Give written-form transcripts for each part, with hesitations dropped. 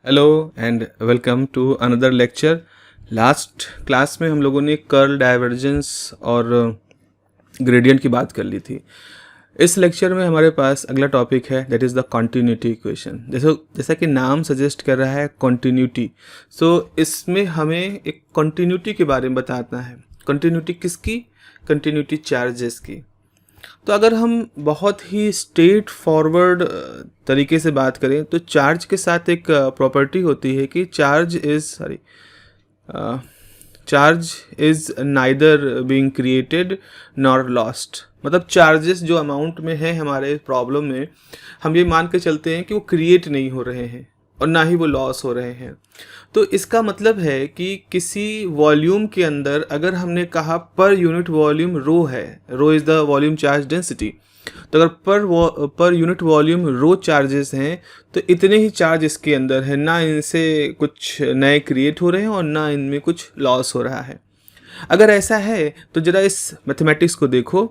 Hello and welcome to another lecture. Last class में हम लोगों ने कर्ल, डाइवर्जेंस और ग्रेडियंट की बात कर ली थी। इस लेक्चर में हमारे पास अगला टॉपिक है, that is the continuity equation. जैसा कि नाम सजेस्ट कर रहा है कॉन्टिन्यूटी, सो इसमें हमें एक कॉन्टिन्यूटी के बारे में बताना है। कॉन्टिन्यूटी किसकी? कॉन्टिन्यूटी चार्जेस की। तो अगर हम बहुत ही स्ट्रेट फॉरवर्ड तरीके से बात करें तो चार्ज के साथ एक प्रॉपर्टी होती है कि charge is neither being created nor lost. मतलब चार्जेस जो अमाउंट में है हमारे प्रॉब्लम में, हम ये मान के चलते हैं कि वो क्रिएट नहीं हो रहे हैं और ना ही वो लॉस हो रहे हैं। तो इसका मतलब है कि किसी वॉल्यूम के अंदर अगर हमने कहा पर यूनिट वॉल्यूम रो है, rho is the volume charge density, तो अगर पर यूनिट वॉल्यूम रो चार्जेस हैं तो इतने ही चार्ज इसके अंदर है, ना इनसे कुछ नए क्रिएट हो रहे हैं और ना इनमें कुछ लॉस हो रहा है। अगर ऐसा है तो ज़रा इस मैथमेटिक्स को देखो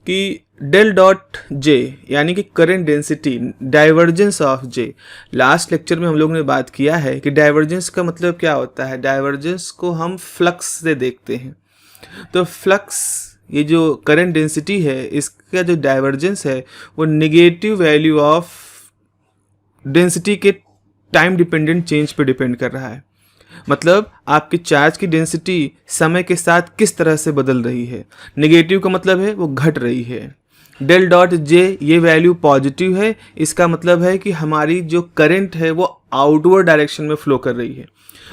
कि डेल डॉट जे यानी कि current density, divergence of J. Last lecture में हम लोग ने बात किया है कि डाइवर्जेंस का मतलब क्या होता है। डाइवर्जेंस को हम फ्लक्स से देखते हैं। तो फ्लक्स, ये जो करंट डेंसिटी है, इसका जो डाइवर्जेंस है वो निगेटिव वैल्यू ऑफ डेंसिटी के टाइम डिपेंडेंट चेंज पे डिपेंड कर रहा है। मतलब आपकी चार्ज की डेंसिटी समय के साथ किस तरह से बदल रही है। नेगेटिव का मतलब है वो घट रही है। डेल डॉट जे ये वैल्यू पॉजिटिव है, इसका मतलब है कि हमारी जो करंट है वो आउटवर्ड डायरेक्शन में फ्लो कर रही है।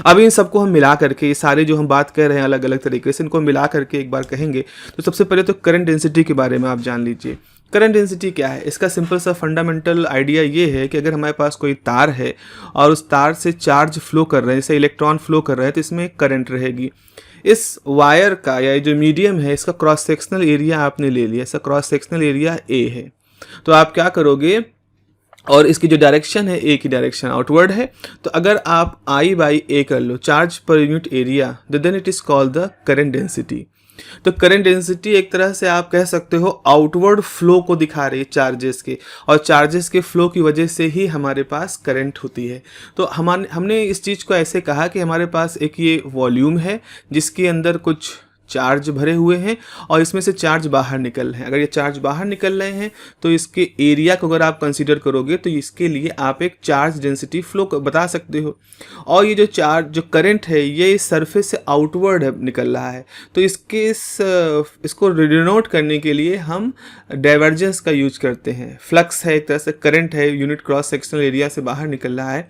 अब इन सबको हम मिला करके, ये सारे जो हम बात कर रहे हैं अलग अलग तरीके से, इनको मिला करके एक बार कहेंगे तो सबसे पहले तो करंट डेंसिटी के बारे में आप जान लीजिए। करंट डेंसिटी क्या है? इसका सिंपल सा फंडामेंटल आइडिया ये है कि अगर हमारे पास कोई तार है और उस तार से चार्ज फ्लो कर रहे हैं, जैसे इलेक्ट्रॉन फ्लो कर रहे हैं, तो इसमें करंट रहेगी। इस वायर का या जो मीडियम है, इसका क्रॉस सेक्शनल एरिया आपने ले लिया, इसका क्रॉस सेक्शनल एरिया ए है। तो आप क्या करोगे, और इसकी जो डायरेक्शन है ए की डायरेक्शन आउटवर्ड है, तो अगर आप आई बाई ए कर लो, चार्ज पर unit area, then it is called the current density. तो करंट डेंसिटी एक तरह से आप कह सकते हो आउटवर्ड फ्लो को दिखा रही है चार्जेस के, और चार्जेस के फ्लो की वजह से ही हमारे पास करंट होती है। तो हमने इस चीज़ को ऐसे कहा कि हमारे पास एक ये वॉल्यूम है जिसके अंदर कुछ चार्ज भरे हुए हैं और इसमें से चार्ज बाहर निकल रहे हैं। अगर ये चार्ज बाहर निकल रहे हैं तो इसके एरिया को अगर आप कंसीडर करोगे तो इसके लिए आप एक चार्ज डेंसिटी फ्लो बता सकते हो। और ये जो करंट है ये सरफेस से आउटवर्ड निकल रहा है, तो इसको डिनोट करने के लिए हम डाइवर्जेंस का यूज करते हैं। फ्लक्स है, एक तरह से करंट है, यूनिट क्रॉस सेक्शनल एरिया से बाहर निकल रहा है,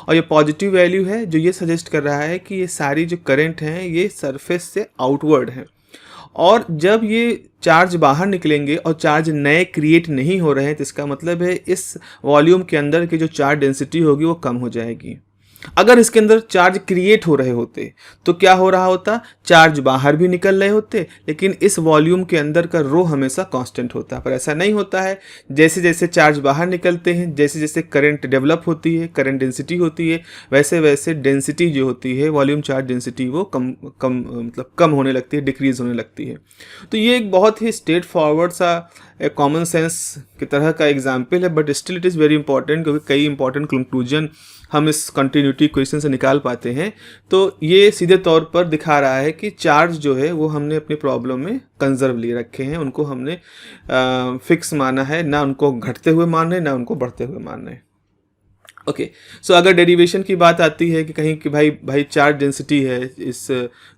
और ये पॉजिटिव वैल्यू है जो ये सजेस्ट कर रहा है कि ये सारी जो करंट हैं ये सरफेस से आउटवर्ड हैं। और जब ये चार्ज बाहर निकलेंगे और चार्ज नए क्रिएट नहीं हो रहे हैं, तो इसका मतलब है इस वॉल्यूम के अंदर की जो चार्ज डेंसिटी होगी वो कम हो जाएगी। अगर इसके अंदर चार्ज क्रिएट हो रहे होते तो क्या हो रहा होता, चार्ज बाहर भी निकल रहे होते, लेकिन इस वॉल्यूम के अंदर का रो हमेशा कांस्टेंट होता। पर ऐसा नहीं होता है। जैसे जैसे चार्ज बाहर निकलते हैं, जैसे जैसे करंट डेवलप होती है, करंट डेंसिटी होती है, वैसे वैसे डेंसिटी जो होती है, वॉल्यूम चार्ज डेंसिटी, वो कम होने लगती है, डिक्रीज होने लगती है। तो ये एक बहुत ही स्ट्रेट फॉरवर्ड सा एक कॉमन सेंस की तरह का एग्जाम्पल है, but still it is very important, क्योंकि कई इंपॉर्टेंट कंक्लूजन हम इस कंटिन्यूटी क्वेश्चन से निकाल पाते हैं। तो ये सीधे तौर पर दिखा रहा है कि चार्ज जो है वो हमने अपनी प्रॉब्लम में कंजर्व लिए रखे हैं, उनको हमने फिक्स माना है, ना उनको घटते हुए मान रहे, ना उनको बढ़ते हुए मान रहे। ओके, सो अगर डेरिवेशन की बात आती है कि कहीं कि भाई चार्ज डेंसिटी है, इस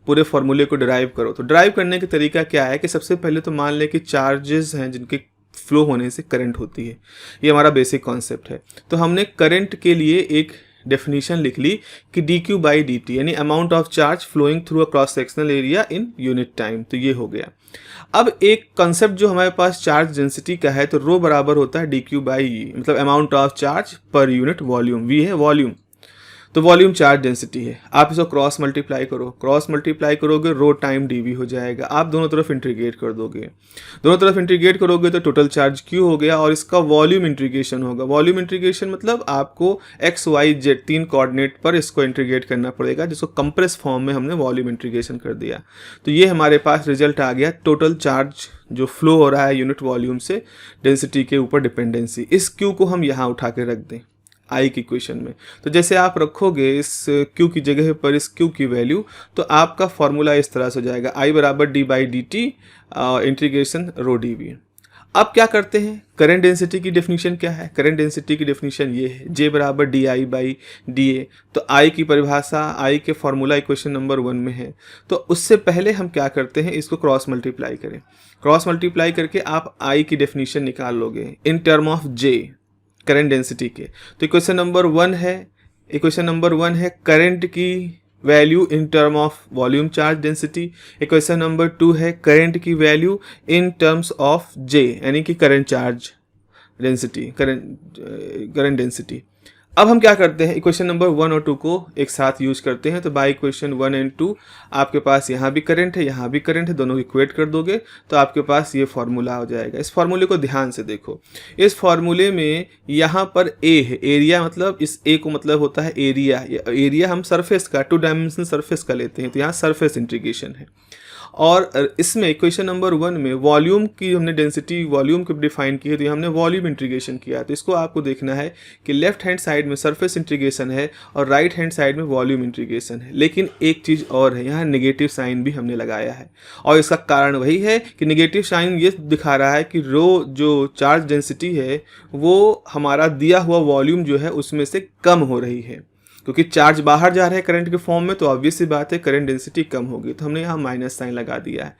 पूरे फॉर्मूले को डिराइव करो, तो डिराइव करने का तरीका क्या है कि सबसे पहले तो मान लें कि चार्जेस हैं जिनके फ्लो होने से करंट होती है। ये हमारा बेसिक कॉन्सेप्ट है। तो हमने करंट के लिए एक डेफिनेशन लिख ली कि dq बाई dt यानी amount of charge flowing through a cross sectional area in unit time. तो ये हो गया। अब एक कंसेप्ट जो हमारे पास चार्ज डेंसिटी का है, तो रो बराबर होता है dq बाई e, मतलब अमाउंट ऑफ चार्ज पर यूनिट वॉल्यूम। v है वॉल्यूम, तो वॉल्यूम चार्ज डेंसिटी है। आप इसको क्रॉस मल्टीप्लाई करोगे, रो टाइम dv हो जाएगा। आप दोनों तरफ इंटीग्रेट कर दोगे, तो टोटल चार्ज q हो गया, और इसका वॉल्यूम इंटीग्रेशन होगा। वॉल्यूम इंटीग्रेशन मतलब आपको x y z 3 कोऑर्डिनेट पर इसको इंटीग्रेट करना पड़ेगा, जिसको कंप्रेस फॉर्म में हमने वॉल्यूम इंटीग्रेशन कर दिया। तो ये हमारे पास रिजल्ट आ गया, टोटल चार्ज जो फ्लो हो रहा है यूनिट वॉल्यूम से डेंसिटी के ऊपर डिपेंडेंसी। इस q को हम यहाँ उठा के रख दें। आई की इक्वेशन में। तो जैसे आप रखोगे इस क्यू की जगह पर इस क्यू की वैल्यू, तो आपका फॉर्मूला इस तरह से हो जाएगा, आई बराबर d by d t integration rho d v. अब क्या करते हैं, करंट डेंसिटी की डेफिनेशन क्या है? करंट डेंसिटी की डेफिनेशन ये है, J बराबर D I by D A. तो आई की परिभाषा, आई के फॉर्मूला इक्वेशन नंबर 1 में है। तो उससे पहले हम क्या करते हैं, इसको क्रॉस मल्टीप्लाई करें। क्रॉस मल्टीप्लाई करके आप आई की डेफिनेशन निकाल लोगे in term of J current density के। तो इक्वेशन नंबर 1 है करंट की value in term of volume charge density. Equation number 2 है करंट की value in terms of J यानी कि current charge density, current density. अब हम क्या करते हैं, इक्वेशन नंबर 1 और 2 को एक साथ यूज करते हैं। तो बाय इक्वेशन 1 एंड 2 आपके पास यहाँ भी करंट है, यहाँ भी करंट है, दोनों को इक्वेट कर दोगे तो आपके पास ये फॉर्मूला हो जाएगा। इस फॉर्मूले को ध्यान से देखो, इस फॉर्मूले में यहाँ पर ए है, एरिया, मतलब इस ए को मतलब होता है एरिया। एरिया हम सरफेस का, 2 डायमेंशनल सरफेस का लेते हैं, तो यहाँ सरफेस इंटीग्रेशन है। और इसमें इक्वेशन नंबर 1 में वॉल्यूम की हमने डेंसिटी, वॉल्यूम को डिफाइन की है, तो हमने वॉल्यूम इंटीग्रेशन किया। तो इसको आपको देखना है कि लेफ्ट हैंड साइड में सरफेस इंटीग्रेशन है और राइट हैंड साइड में वॉल्यूम इंटीग्रेशन है। लेकिन एक चीज़ और है, यहाँ नेगेटिव साइन भी हमने लगाया है, और इसका कारण वही है कि नेगेटिव साइन ये दिखा रहा है कि रो जो चार्ज डेंसिटी है वो हमारा दिया हुआ वॉल्यूम जो है उसमें से कम हो रही है, क्योंकि चार्ज बाहर जा रहा है करंट के फॉर्म में, तो ऑब्वियस सी बात है करंट डेंसिटी कम होगी। तो हमने यहाँ माइनस साइन लगा दिया है।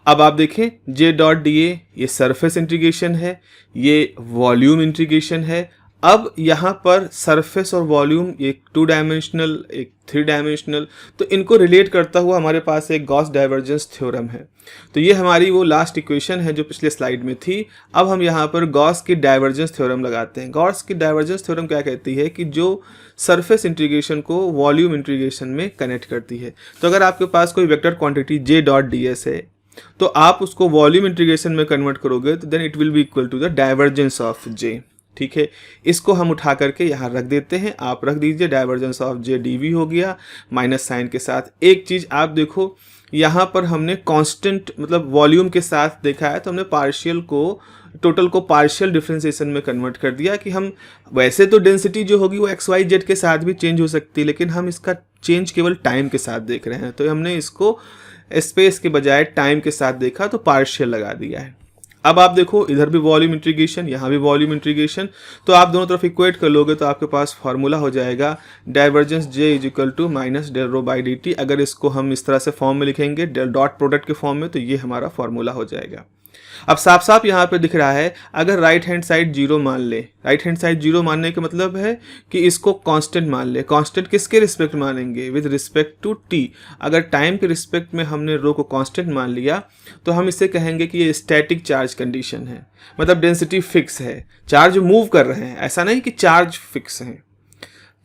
अब आप देखें J डॉट डी ए, ये सरफेस इंटीग्रेशन है, ये वॉल्यूम इंटीग्रेशन है। अब यहाँ पर सरफेस और वॉल्यूम, एक 2 डायमेंशनल, एक 3 डायमेंशनल, तो इनको रिलेट करता हुआ हमारे पास एक गॉस डाइवर्जेंस थ्योरम है। तो ये हमारी वो लास्ट इक्वेशन है जो पिछले स्लाइड में थी। अब हम यहाँ पर गॉस की डाइवर्जेंस थ्योरम लगाते हैं। गॉस की डाइवर्जेंस थ्योरम क्या कहती है कि जो सरफेस इंटीग्रेशन को वॉल्यूम इंटीग्रेशन में कनेक्ट करती है। तो अगर आपके पास कोई vector quantity J dot D S है, तो आप उसको वॉल्यूम इंटीग्रेशन में कन्वर्ट करोगे तो then it will be equal to the divergence of J। ठीक है, इसको हम उठा करके यहाँ रख देते हैं। आप रख दीजिए डाइवर्जेंस ऑफ J dV हो गया माइनस साइन के साथ। एक चीज़ आप देखो, यहाँ पर हमने कांस्टेंट मतलब वॉल्यूम के साथ देखा है, तो हमने पार्शियल को, टोटल को पार्शियल डिफरेंशिएशन में कन्वर्ट कर दिया कि हम वैसे तो डेंसिटी जो होगी वो XYZ के साथ भी चेंज हो सकती है, लेकिन हम इसका चेंज केवल टाइम के साथ देख रहे हैं। तो हमने इसको स्पेस के बजाय टाइम के साथ देखा, तो पार्शियल लगा दिया है। अब आप देखो, इधर भी वॉल्यूम इंटीग्रेशन, यहाँ भी वॉल्यूम इंटीग्रेशन, तो आप दोनों तरफ इक्वेट कर लोगे तो आपके पास फार्मूला हो जाएगा divergence J is equal to minus del rho by d t. अगर इसको हम इस तरह से फॉर्म में लिखेंगे डेल डॉट प्रोडक्ट के फॉर्म में, तो ये हमारा फार्मूला हो जाएगा। अब साफ साफ यहाँ पे दिख रहा है, अगर राइट हैंड साइड 0 मान ले, राइट हैंड साइड 0 मानने का मतलब है कि इसको कांस्टेंट मान ले। कांस्टेंट किसके रिस्पेक्ट मानेंगे? With respect to t। अगर टाइम के रिस्पेक्ट में हमने रो को कांस्टेंट मान लिया तो हम इसे कहेंगे कि ये स्टैटिक चार्ज कंडीशन है, मतलब डेंसिटी फिक्स है, चार्ज मूव कर रहे हैं, ऐसा नहीं कि चार्ज फिक्स है।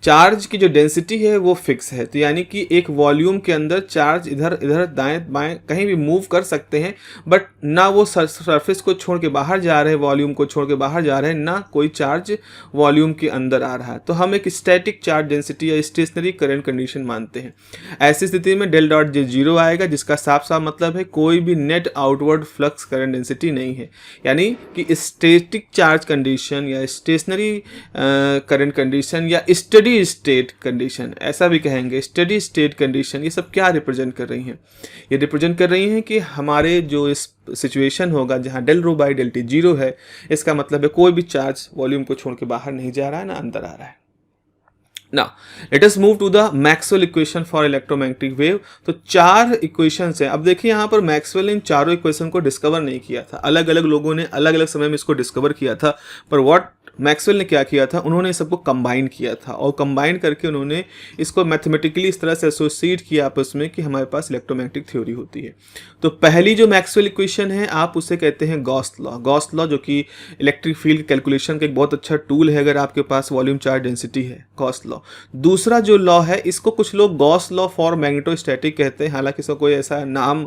चार्ज की जो डेंसिटी है वो फिक्स है, तो यानी कि एक वॉल्यूम के अंदर चार्ज इधर इधर दाएं बाएं कहीं भी मूव कर सकते हैं, बट ना वो सरफेस को छोड़ के बाहर जा रहे हैं, वॉल्यूम को छोड़ के बाहर जा रहे हैं, ना कोई चार्ज वॉल्यूम के अंदर आ रहा है। तो हम एक स्टैटिक चार्ज डेंसिटी या स्टेशनरी करंट कंडीशन मानते हैं। ऐसी स्थिति में डेल डॉट J 0 आएगा, जिसका साफ साफ मतलब है कोई भी net outward flux current density नहीं है। यानी कि स्टैटिक चार्ज कंडीशन या स्टेशनरी करंट कंडीशन या स्टडी स्टेट कंडीशन, ऐसा भी कहेंगे, स्टडी स्टेट कंडीशन, ये सब क्या रिप्रेजेंट कर रही हैं? ये रिप्रेजेंट कर रही हैं कि हमारे जो इस सिचुएशन होगा जहां del rho by del t 0 है, इसका मतलब है कोई भी चार्ज वॉल्यूम को छोड़ के बाहर नहीं जा रहा है, ना अंदर आ रहा है। Now, let us move to the Maxwell equation for electromagnetic wave। तो 4 इक्वेशंस हैं। अब देखिए यहाँ पर मैक्सवेल ने इन चारों इक्वेशन को डिस्कवर नहीं किया था, अलग अलग लोगों ने अलग अलग समय में इसको डिस्कवर किया था, पर व्हाट मैक्सवेल ने क्या किया था, उन्होंने सबको कंबाइन किया था, और कंबाइन करके उन्होंने इसको मैथमेटिकली इस तरह से एसोसिएट किया आपस में कि हमारे पास इलेक्ट्रोमैग्नेटिक थ्योरी होती है। तो पहली जो मैक्सवेल इक्वेशन है आप उसे कहते हैं गॉस लॉ। गॉस लॉ जो कि इलेक्ट्रिक फील्ड कैलकुलेशन का एक बहुत अच्छा टूल है अगर आपके पास वॉल्यूम चार्ज डेंसिटी है, गॉस लॉ। दूसरा जो लॉ है इसको कुछ लोग गॉस लॉ फॉर मैग्नेटोस्टैटिक कहते हैं, हालांकि इसका कोई ऐसा नाम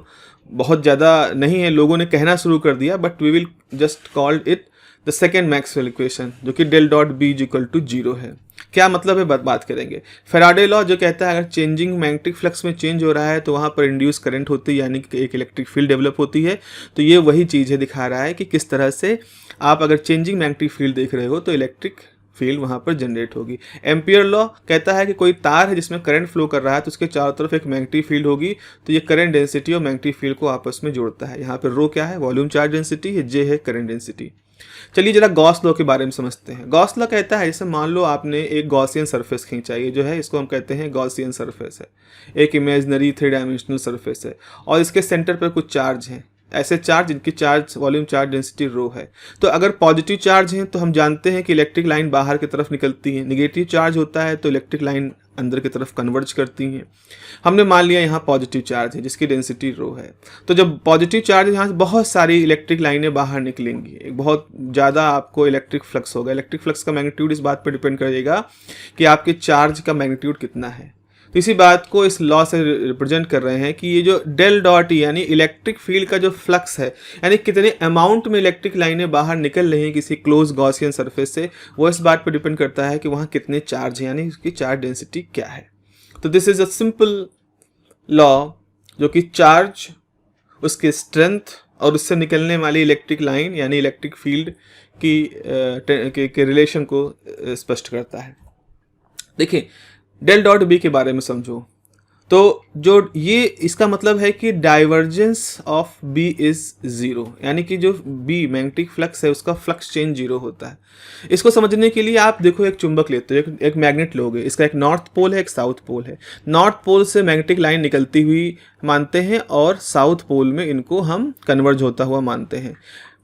बहुत ज़्यादा नहीं है, लोगों ने कहना शुरू कर दिया, but we will just called it the second Maxwell equation, जो कि del dot B is equal to 0 है। क्या मतलब है बात करेंगे। फैराडे लॉ जो कहता है अगर चेंजिंग मैग्नेटिक फ्लक्स में चेंज हो रहा है तो वहाँ पर इंड्यूस करंट होती है, यानी कि एक इलेक्ट्रिक फील्ड डेवलप होती है। तो ये वही चीज़ है, दिखा रहा है कि किस तरह से आप अगर चेंजिंग मैग्नेटिक फील्ड देख रहे हो तो इलेक्ट्रिक फील्ड वहाँ पर जनरेट होगी। एम्पियर लॉ कहता है कि कोई तार है जिसमें करंट फ्लो कर रहा है तो उसके चारों तरफ एक मैग्नेटिक फील्ड होगी, तो ये करंट डेंसिटी और मैग्नेटिक फील्ड को आपस में जोड़ता है। यहाँ पर रो क्या है, वॉल्यूम चार्ज डेंसिटी, ये जे है करंट डेंसिटी। चलिए जरा गॉस लॉ के बारे में समझते हैं। गॉस लॉ कहता है जैसे मान लो आपने एक गॉसियन सरफेस खींचा, ये जो है इसको हम कहते हैं गॉसियन सरफेस है, एक इमेजिनरी 3 डायमेंशनल सरफेस है और इसके सेंटर पर कुछ चार्ज हैं, ऐसे चार्ज जिनकी charge volume charge density rho है। तो अगर पॉजिटिव चार्ज है तो हम जानते हैं कि इलेक्ट्रिक लाइन बाहर की तरफ निकलती है, निगेटिव चार्ज होता है तो इलेक्ट्रिक लाइन अंदर की तरफ कन्वर्ज करती हैं। हमने मान लिया यहाँ पॉजिटिव चार्ज है जिसकी डेंसिटी रो है, तो जब पॉजिटिव चार्ज यहाँ से बहुत सारी इलेक्ट्रिक लाइनें बाहर निकलेंगी, एक बहुत ज़्यादा आपको इलेक्ट्रिक फ्लक्स होगा। इलेक्ट्रिक फ्लक्स का मैग्नीट्यूड इस बात पर डिपेंड करेगा कि आपके चार्ज का मैग्नीट्यूड कितना है। तो इसी बात को इस लॉ से रिप्रेजेंट कर रहे हैं कि ये जो डेल डॉट ई यानी इलेक्ट्रिक फील्ड का जो फ्लक्स है, यानी कितने अमाउंट में इलेक्ट्रिक लाइनें बाहर निकल रही हैं किसी क्लोज गॉसियन सरफेस से, वो इस बात पर डिपेंड करता है कि वहाँ कितने चार्ज हैं, यानी उसकी चार्ज डेंसिटी क्या है। तो this is a simple law जो कि चार्ज, उसके स्ट्रेंथ और उससे निकलने वाली इलेक्ट्रिक लाइन यानी इलेक्ट्रिक फील्ड के रिलेशन को स्पष्ट करता है। देखिए डेल डॉट बी के बारे में समझो, तो जो ये इसका मतलब है कि divergence of b is zero, यानी कि जो बी मैग्नेटिक फ्लक्स है उसका फ्लक्स चेंज जीरो होता है। इसको समझने के लिए आप देखो एक चुंबक लेते हो, एक मैग्नेट लोगे, इसका एक नॉर्थ पोल है एक साउथ पोल है। नॉर्थ पोल से मैग्नेटिक लाइन निकलती हुई मानते हैं और साउथ पोल में इनको हम कन्वर्ज होता हुआ मानते हैं।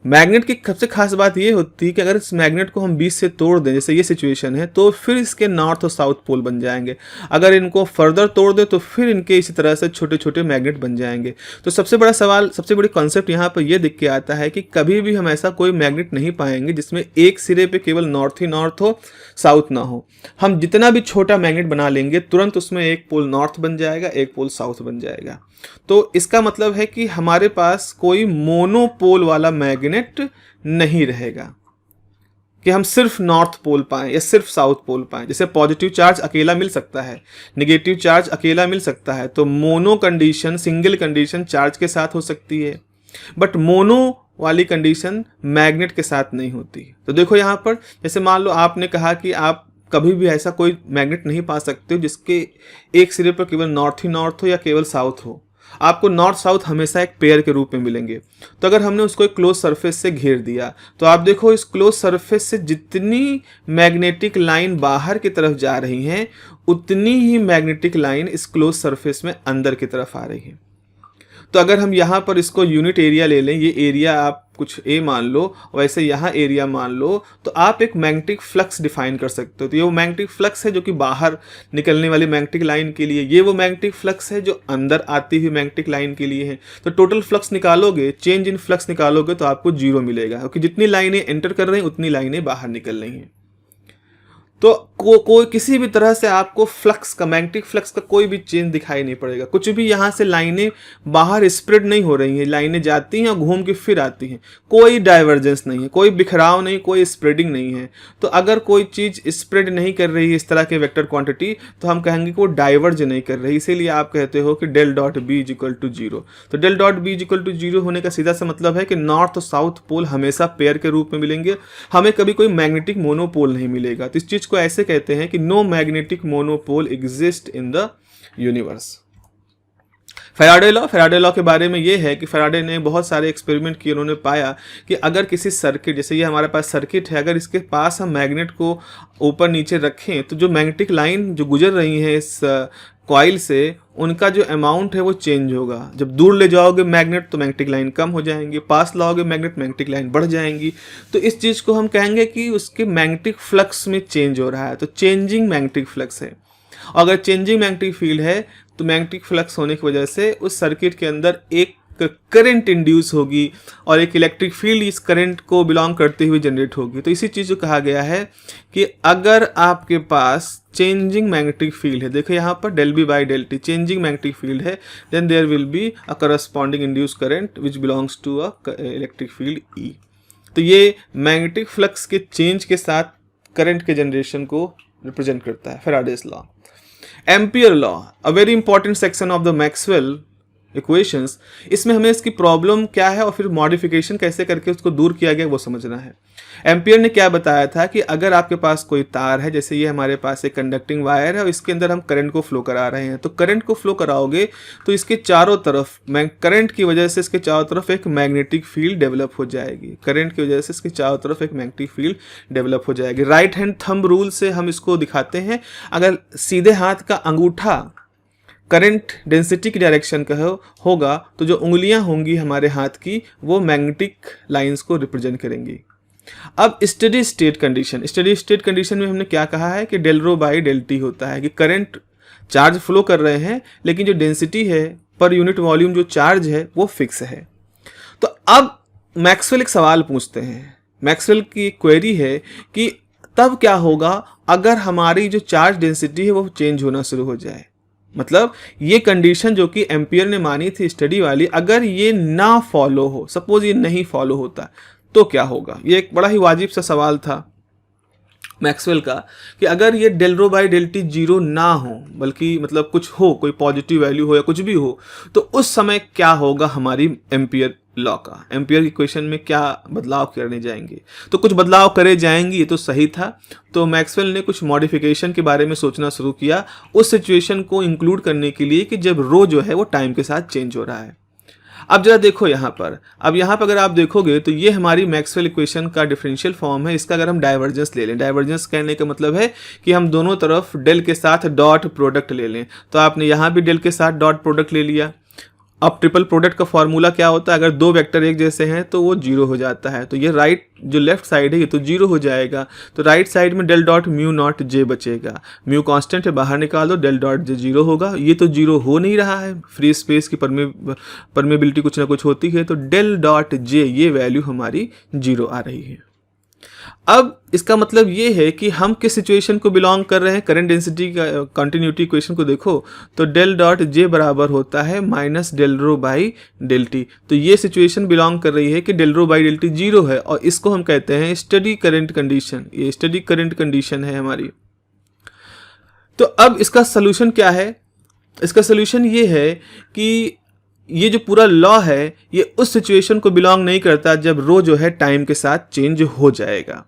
मैग्नेट की सबसे खास बात ये होती है कि अगर इस मैग्नेट को हम बीच से तोड़ दें, जैसे ये सिचुएशन है, तो फिर इसके नॉर्थ और साउथ पोल बन जाएंगे। अगर इनको फर्दर तोड़ दें तो फिर इनके इसी तरह से छोटे छोटे मैग्नेट बन जाएंगे। तो सबसे बड़ा सवाल, सबसे बड़ी कॉन्सेप्ट यहाँ पर यह दिख के आता है कि कभी भी हम ऐसा कोई मैग्नेट नहीं पाएंगे जिसमें एक सिरे पे केवल नॉर्थ ही नॉर्थ हो, साउथ ना हो। हम जितना भी छोटा मैग्नेट बना लेंगे तुरंत उसमें एक पोल नॉर्थ बन जाएगा, एक पोल साउथ बन जाएगा। तो इसका मतलब है कि हमारे पास कोई मोनोपोल वाला मैग्नेट नहीं रहेगा कि हम सिर्फ नॉर्थ पोल पाएं या सिर्फ साउथ पोल पाएं। जैसे पॉजिटिव चार्ज अकेला मिल सकता है, नेगेटिव चार्ज अकेला मिल सकता है, तो mono condition, single condition charge के साथ हो सकती है, बट मोनो वाली कंडीशन मैग्नेट के साथ नहीं होती। तो देखो यहाँ पर जैसे मान लो आपने कहा कि आप कभी भी ऐसा कोई मैग्नेट नहीं पा सकते हो जिसके एक सिरे पर केवल नॉर्थ ही नॉर्थ हो या केवल साउथ हो। आपको नॉर्थ साउथ हमेशा एक पेयर के रूप में मिलेंगे। तो अगर हमने उसको एक क्लोज सरफेस से घेर दिया तो आप देखो इस क्लोज सरफेस से जितनी मैग्नेटिक लाइन बाहर की तरफ जा रही हैं उतनी ही मैग्नेटिक लाइन इस क्लोज सरफेस में अंदर की तरफ आ रही है। तो अगर हम यहाँ पर इसको यूनिट एरिया ले लें, ये एरिया आप कुछ ए मान लो, वैसे यहाँ एरिया मान लो, तो आप एक मैग्नेटिक फ्लक्स डिफाइन कर सकते हो। तो ये वो मैग्नेटिक फ्लक्स है जो कि बाहर निकलने वाली मैग्नेटिक लाइन के लिए, ये वो मैग्नेटिक फ्लक्स है जो अंदर आती हुई मैग्नेटिक लाइन के लिए है। तो टोटल फ्लक्स निकालोगे, चेंज इन फ्लक्स निकालोगे तो आपको जीरो मिलेगा, क्योंकि जितनी लाइनें एंटर कर रही हैं उतनी लाइनें बाहर निकल रही हैं। तो कोई किसी भी तरह से आपको फ्लक्स का, मैग्नेटिक फ्लक्स का कोई भी चेंज दिखाई नहीं पड़ेगा। कुछ भी यहाँ से लाइनें बाहर स्प्रेड नहीं हो रही हैं, लाइनें जाती हैं और घूम के फिर आती हैं, कोई डाइवर्जेंस नहीं है, कोई बिखराव नहीं, कोई स्प्रेडिंग नहीं है। तो अगर कोई चीज़ स्प्रेड नहीं कर रही है इस तरह के वेक्टर क्वांटिटी तो हम कहेंगे कि वो डाइवर्ज नहीं कर रही, इसीलिए आप कहते हो कि del dot B is equal to zero. तो del dot B is equal to zero होने का सीधा सा मतलब है कि नॉर्थ और साउथ पोल हमेशा पेयर के रूप में मिलेंगे, हमें कभी कोई मैग्नेटिक मोनोपोल नहीं मिलेगा। तो इस चीज़ को ऐसे कहते हैं कि no magnetic monopole exist in the universe. Faraday law के बारे में ये है कि फैराडे ने बहुत सारे एक्सपेरिमेंट किए, उन्होंने पाया कि अगर किसी सर्किट, जैसे ये हमारे पास सर्किट है, अगर इसके पास हम मैग्नेट को ऊपर नीचे रखें तो जो मैग्नेटिक लाइन जो गुजर रही है इस कॉइल से, उनका जो अमाउंट है वो चेंज होगा। जब दूर ले जाओगे मैग्नेट तो मैग्नेटिक लाइन कम हो जाएंगी, पास लाओगे मैग्नेटिक लाइन बढ़ जाएंगी। तो इस चीज़ को हम कहेंगे कि उसके मैग्नेटिक फ्लक्स में चेंज हो रहा है, तो चेंजिंग मैग्नेटिक फ्लक्स है। अगर चेंजिंग मैग्नेटिक फील्ड है तो मैग्नेटिक फ्लक्स होने की वजह से उस सर्किट के अंदर एक करंट इंड्यूस होगी और एक इलेक्ट्रिक फील्ड इस करंट को बिलोंग करते हुए जनरेट होगी। तो इसी चीज़ को कहा गया है कि अगर आपके पास चेंजिंग मैग्नेटिक फील्ड है, देखो यहाँ पर del B by del T changing magnetic field है, then there will be a corresponding induce current which belongs to a electric field E. तो ये मैग्नेटिक फ्लक्स के चेंज के साथ करंट के जनरेशन को रिप्रेजेंट करता है, Faraday's law. Ampere law, a very important section of the Maxwell equations, इसमें हमें इसकी प्रॉब्लम क्या है और फिर मॉडिफिकेशन कैसे करके उसको दूर किया गया वो समझना है। एम्पियर ने क्या बताया था कि अगर आपके पास कोई तार है, जैसे ये हमारे पास एक कंडक्टिंग वायर है और इसके अंदर हम करंट को फ्लो करा रहे हैं, तो करंट को फ्लो कराओगे तो इसके चारों तरफ करंट की वजह से इसके चारों तरफ एक मैग्नेटिक फील्ड डेवलप हो जाएगी। करंट की वजह से इसके चारों तरफ एक मैग्नेटिक फील्ड डेवलप हो जाएगी। राइट हैंड थंब रूल से हम इसको दिखाते हैं। अगर सीधे हाथ का अंगूठा करंट डेंसिटी की डायरेक्शन का होगा तो जो उंगलियां होंगी हमारे हाथ की वो मैग्नेटिक लाइंस को रिप्रेजेंट करेंगी। अब स्टेडी स्टेट कंडीशन में हमने क्या कहा है कि del rho by del t होता है कि करंट चार्ज फ्लो कर रहे हैं लेकिन जो डेंसिटी है पर यूनिट वॉल्यूम जो चार्ज है वो फिक्स है। तो अब मैक्सवेल एक सवाल पूछते हैं, मैक्सवेल की क्वेरी है कि तब क्या होगा अगर हमारी जो चार्ज डेंसिटी है वो चेंज होना शुरू हो जाए। मतलब ये कंडीशन जो कि एम्पियर ने मानी थी स्टडी वाली, अगर ये ना फॉलो हो, सपोज ये नहीं फॉलो होता तो क्या होगा। ये एक बड़ा ही वाजिब सा सवाल था मैक्सवेल का कि अगर ये del rho by del t zero ना हो बल्कि मतलब कुछ हो, कोई पॉजिटिव वैल्यू हो या कुछ भी हो, तो उस समय क्या होगा हमारी एम्पियर लॉ का, एम्पियर इक्वेशन में क्या बदलाव करने जाएंगे। तो कुछ बदलाव करे जाएंगे, ये तो सही था। तो मैक्सवेल ने कुछ मॉडिफिकेशन के बारे में सोचना शुरू किया उस सिचुएशन को इंक्लूड करने के लिए कि जब रो जो है वो टाइम के साथ चेंज हो रहा है। अब जरा देखो यहाँ पर, अब यहाँ पर अगर आप देखोगे तो ये हमारी मैक्सवेल इक्वेशन का डिफरेंशियल फॉर्म है। इसका अगर हम डाइवर्जेंस ले लें, डाइवर्जेंस कहने का मतलब है कि हम दोनों तरफ डेल के साथ डॉट प्रोडक्ट ले लें। तो आपने यहाँ भी डेल के साथ डॉट प्रोडक्ट ले लिया। अब ट्रिपल प्रोडक्ट का फॉर्मूला क्या होता है, अगर दो वेक्टर एक जैसे हैं तो वो जीरो हो जाता है। तो ये राइट जो लेफ्ट साइड है ये तो जीरो हो जाएगा। तो राइट साइड में डेल डॉट म्यू नॉट जे बचेगा। म्यू कांस्टेंट है, बाहर निकाल दो, डेल डॉट जे जीरो होगा। ये तो जीरो हो नहीं रहा है, फ्री स्पेस की परमेबिलिटी कुछ ना कुछ होती है। तो डेल डॉट जे ये वैल्यू हमारी जीरो आ रही है। अब इसका मतलब ये है कि हम किस सिचुएशन को बिलोंग कर रहे हैं। करंट डेंसिटी का कंटिन्यूटी इक्वेशन को देखो तो डेल डॉट जे बराबर होता है minus del rho by del t. तो ये सिचुएशन बिलोंग कर रही है कि del rho by del t zero है और इसको हम कहते हैं स्टडी करंट कंडीशन। ये स्टडी करंट कंडीशन है हमारी। तो अब इसका सोल्यूशन क्या है, इसका सोल्यूशन ये है कि ये जो पूरा लॉ है ये उस सिचुएशन को बिलोंग नहीं करता जब रो जो है टाइम के साथ चेंज हो जाएगा।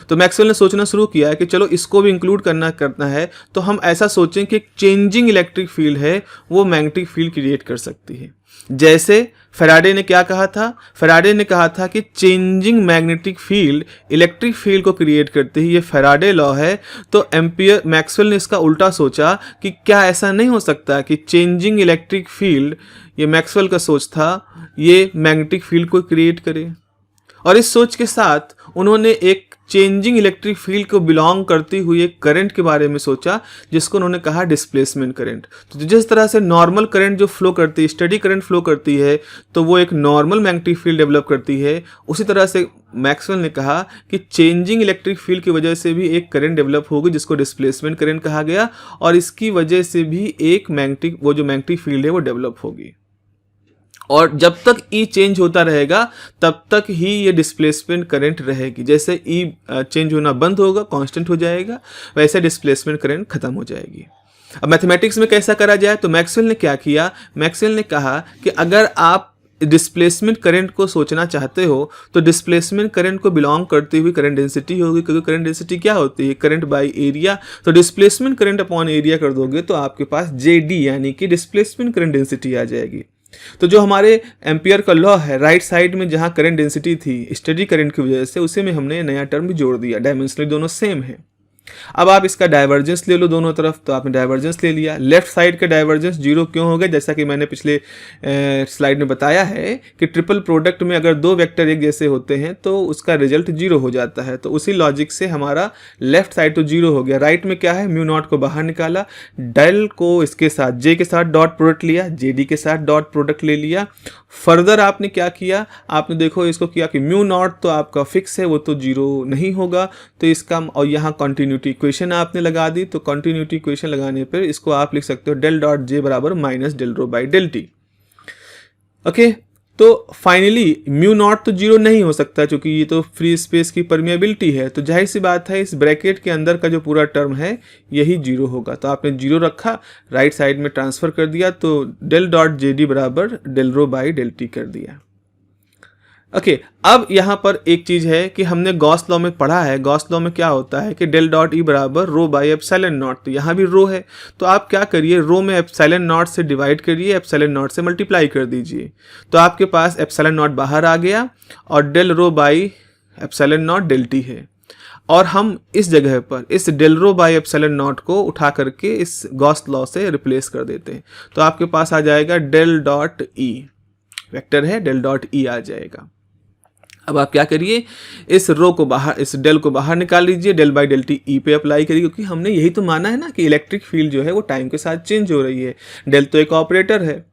तो मैक्सवेल ने सोचना शुरू किया कि चलो इसको भी इंक्लूड करना है। तो हम ऐसा सोचें कि एक चेंजिंग इलेक्ट्रिक फील्ड है वो मैग्नेटिक फील्ड क्रिएट कर सकती है। जैसे फैराडे ने क्या कहा था, फैराडे ने कहा था कि changing magnetic field electric field को क्रिएट करती है। ये फैराडे लॉ है। तो एम्पियर मैक्सवेल ने इसका उल्टा सोचा कि क्या ऐसा नहीं हो सकता कि चेंजिंग इलेक्ट्रिक फील्ड, ये मैक्सवेल का सोच था, ये मैग्नेटिक फील्ड को क्रिएट करे। और इस सोच के साथ उन्होंने एक चेंजिंग इलेक्ट्रिक फील्ड को बिलोंग करती हुई एक करंट के बारे में सोचा जिसको उन्होंने कहा डिस्प्लेसमेंट करंट। तो जिस तरह से नॉर्मल करंट जो फ्लो करती है, स्टडी करंट फ्लो करती है, तो वो एक नॉर्मल मैग्नेटिक फील्ड डेवलप करती है। उसी तरह से मैक्सवेल ने कहा कि चेंजिंग इलेक्ट्रिक फील्ड की वजह से भी एक करंट डेवलप होगी जिसको डिस्प्लेसमेंट करंट कहा गया और इसकी वजह से भी एक मैग्नेटिक, वो जो मैग्नेटिक फील्ड है वो डेवलप होगी। और जब तक ई चेंज होता रहेगा तब तक ही ये डिस्प्लेसमेंट करंट रहेगी। जैसे ई चेंज होना बंद होगा, कांस्टेंट हो जाएगा, वैसे डिस्प्लेसमेंट करंट खत्म हो जाएगी। अब मैथमेटिक्स में कैसा करा जाए, तो मैक्सवेल ने क्या किया, मैक्सवेल ने कहा कि अगर आप डिस्प्लेसमेंट करंट को सोचना चाहते हो तो डिस्प्लेसमेंट करंट को बिलोंग करती हुई करंट डेंसिटी होगी, क्योंकि करंट डेंसिटी क्या होती है, करंट बाय एरिया। तो डिस्प्लेसमेंट करंट अपॉन एरिया कर दोगे तो आपके पास जेडी यानी कि डिस्प्लेसमेंट करंट डेंसिटी आ जाएगी। तो जो हमारे एम्पियर का लॉ है, राइट साइड में जहां करंट डेंसिटी थी स्टडी करंट की वजह से, उसी में हमने नया टर्म भी जोड़ दिया। डायमेंशनली दोनों सेम है। अब आप इसका डाइवर्जेंस ले लो दोनों तरफ, तो आपने डाइवर्जेंस ले लिया। लेफ्ट साइड का डाइवर्जेंस जीरो क्यों हो गया, जैसा कि मैंने पिछले स्लाइड में बताया है कि ट्रिपल प्रोडक्ट में अगर दो वेक्टर एक जैसे होते हैं तो उसका रिजल्ट जीरो हो जाता है। तो उसी लॉजिक से हमारा लेफ्ट साइड तो जीरो हो गया। राइट में क्या है, म्यू नॉट को बाहर निकाला, डेल को इसके साथ जे के साथ डॉट प्रोडक्ट लिया, जेडी के साथ डॉट प्रोडक्ट ले लिया। फर्दर आपने क्या किया, आपने देखो इसको किया कि म्यू नॉट तो आपका फिक्स है, वो तो जीरो नहीं होगा, तो इसका और यहाँ कंटिन्यूटी इक्वेशन आपने लगा दी। तो कंटिन्यूटी इक्वेशन लगाने पर इसको आप लिख सकते हो डेल डॉट जे बराबर minus del rho by del t. Okay, तो फाइनली म्यू नॉट तो जीरो नहीं हो सकता क्योंकि ये तो फ्री स्पेस की परमिएबिलिटी है, तो जाहिर सी बात है इस ब्रैकेट के अंदर का जो पूरा टर्म है यही जीरो होगा। तो आपने जीरो रखा, राइट साइड में ट्रांसफ़र कर दिया, तो डेल डॉट जे डी बराबर del rho by del t कर दिया। ओके अब यहाँ पर एक चीज़ है कि हमने गॉस लॉ में पढ़ा है, गॉस लॉ में क्या होता है कि डेल डॉट ई बराबर रो बाई एप्सिलॉन नॉट, तो यहाँ भी रो है, तो आप क्या करिए, रो में एप्सिलॉन नॉट से डिवाइड करिए, एप्सिलॉन नॉट से मल्टीप्लाई कर दीजिए, तो आपके पास एप्सिलॉन नॉट बाहर आ गया और del rho by epsilon naught del t है। और हम इस जगह पर इस del rho by epsilon naught को उठा करके इस गॉस लॉ से रिप्लेस कर देते हैं, तो आपके पास आ जाएगा डेल डॉट ई, वेक्टर है डेल डॉट ई आ जाएगा। अब आप क्या करिए, इस रो को बाहर, इस डेल को बाहर निकाल लीजिए, del by del t e पे अप्लाई करिए, क्योंकि हमने यही तो माना है ना कि इलेक्ट्रिक फील्ड जो है वो टाइम के साथ चेंज हो रही है, डेल तो एक ऑपरेटर है।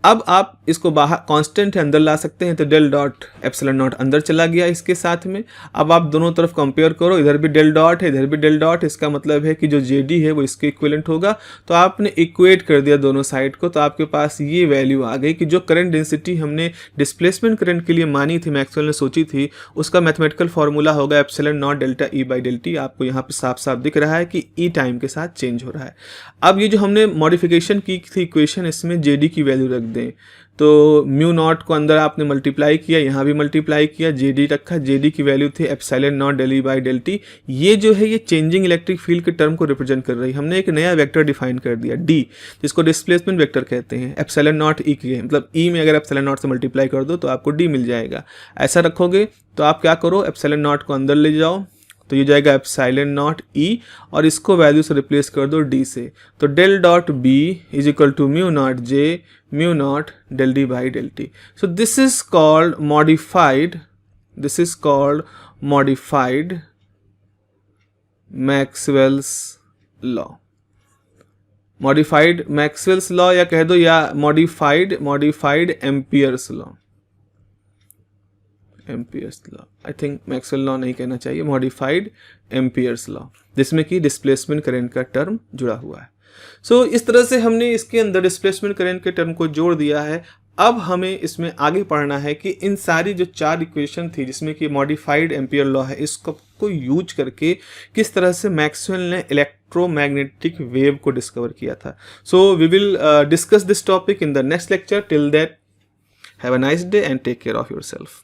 अब आप इसको बाहर कांस्टेंट है अंदर ला सकते हैं, तो डेल डॉट एप्सिलॉन नॉट अंदर चला गया इसके साथ में। अब आप दोनों तरफ कंपेयर करो, इधर भी डेल डॉट है इधर भी डेल डॉट, इसका मतलब है कि जो जे डी है वो इसके इक्विवेलेंट होगा, तो आपने इक्वेट कर दिया दोनों साइड को, तो आपके पास ये वैल्यू आ गई कि जो करंट डेंसिटी हमने डिस्प्लेसमेंट करंट के लिए मानी थी, मैक्सवेल ने सोची थी, उसका मैथमेटिकल फॉर्मूला होगा epsilon naught delta e by del t. आपको यहाँ पे साफ साफ दिख रहा है कि ई टाइम के साथ चेंज हो रहा है। अब ये जो हमने मॉडिफिकेशन की थी इक्वेशन, इसमें जे डी की वैल्यू रख दें, तो म्यू नॉट को अंदर आपने मल्टीप्लाई किया, यहाँ भी मल्टीप्लाई किया, जे डी रखा, जे डी की वैल्यू थी epsilon naught del e by del t. ये जो है ये चेंजिंग इलेक्ट्रिक फील्ड के टर्म को रिप्रेजेंट कर रही है। हमने एक नया वेक्टर डिफाइन कर दिया डी, जिसको डिस्प्लेसमेंट वेक्टर कहते हैं, एप्सिलॉन नॉट ई के, मतलब ई में अगर एप्सिलॉन नॉट से मल्टीप्लाई कर दो तो आपको डी मिल जाएगा। ऐसा रखोगे तो आप क्या करो, एप्सिलॉन नॉट को अंदर ले जाओ, तो ये जाएगा एप्सिलॉन नॉट ई और इसको वैल्यू से रिप्लेस कर दो डी से, तो del dot B is equal to mu naught j mu naught del d by del t. So this is called modified Maxwell's law, modified Maxwell's law या कह दो, या modified Ampere's law, Ampere's law, I think Maxwell law नहीं कहना चाहिए, modified Ampere's law, जिसमें कि displacement current का टर्म जुड़ा हुआ है। सो इस तरह से हमने इसके अंदर डिस्प्लेसमेंट करंट के टर्म को जोड़ दिया है। अब हमें इसमें आगे पढ़ना है कि इन सारी जो चार इक्वेशन थी जिसमें कि मॉडिफाइड एम्पियर लॉ है, इसको यूज करके किस तरह से मैक्सवेल ने इलेक्ट्रोमैग्नेटिक वेव को डिस्कवर किया था। So we will discuss this topic in the next lecture. Till that have a nice day and take care of yourself.